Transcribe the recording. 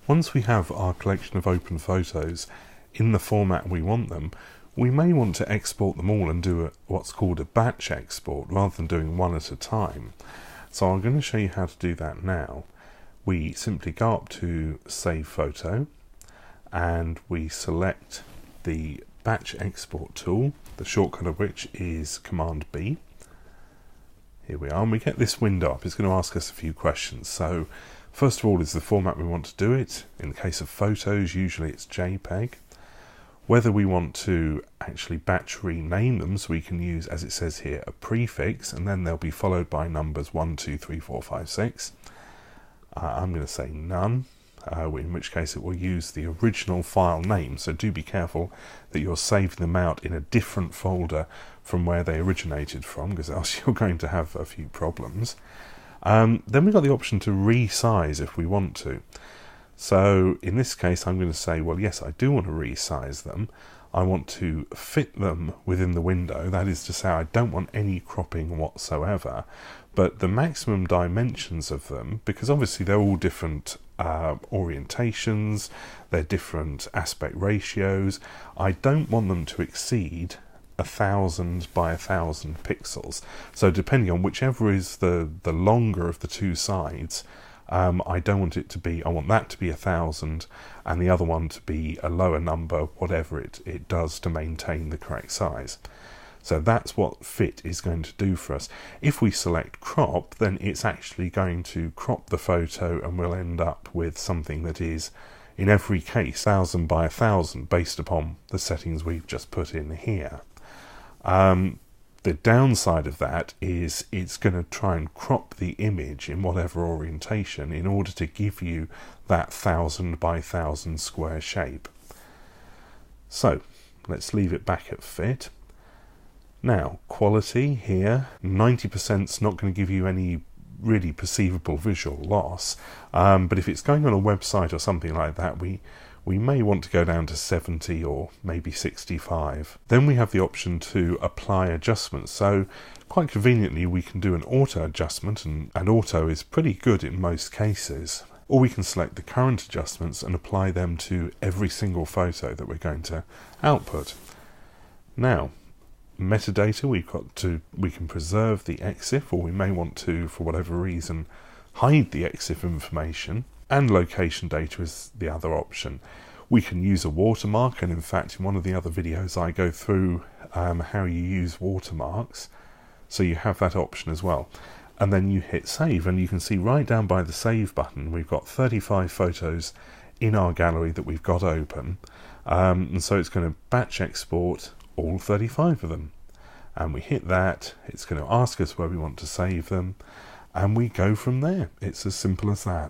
Once we have our collection of open photos in the format we want them, we may want to export them all and do what's called a batch export rather than doing one at a time. So I'm going to show you how to do that now. We simply go up to Save Photo and we select the batch export tool, the shortcut of which is Command B. Here we are, and we get this window up. It's going to ask us a few questions. So first of all is the format we want to do it. In the case of photos, usually it's JPEG. Whether we want to actually batch rename them, so we can use, as it says here, a prefix, and then they'll be followed by numbers 1, 2, 3, 4, 5, 6. I'm going to say none, in which case it will use the original file name. So do be careful that you're saving them out in a different folder from where they originated from, because else you're going to have a few problems. Then we've got the option to resize if we want to. So in this case I'm going to say, well, yes, I do want to resize them. I want to fit them within the window. That is to say, I don't want any cropping whatsoever, but the maximum dimensions of them, because obviously they're all different orientations, they're different aspect ratios, I don't want them to exceed 1000 by 1000 pixels. So depending on whichever is the longer of the two sides, I don't want it to be, I want that to be 1000 and the other one to be a lower number, whatever it does to maintain the correct size. So that's what fit is going to do for us. If we select crop, then it's actually going to crop the photo and we'll end up with something that is, in every case, 1000 by 1000 based upon the settings we've just put in here. The downside of that is it's going to try and crop the image in whatever orientation in order to give you that 1000 by 1000 square shape. So let's leave it back at fit. Now, quality here, 90% is not going to give you any really perceivable visual loss, but if it's going on a website or something like that, we may want to go down to 70 or maybe 65. Then we have the option to apply adjustments. So quite conveniently we can do an auto adjustment, and auto is pretty good in most cases. Or we can select the current adjustments and apply them to every single photo that we're going to output. Now, metadata, we can preserve the EXIF, or we may want to, for whatever reason, hide the EXIF information. And location data is the other option. We can use a watermark, and in fact in one of the other videos I go through how you use watermarks, so you have that option as well. And then you hit save, and you can see right down by the save button we've got 35 photos in our gallery that we've got open, and so it's going to batch export all 35 of them, and we hit that. It's going to ask us where we want to save them, and we go from there. It's as simple as that.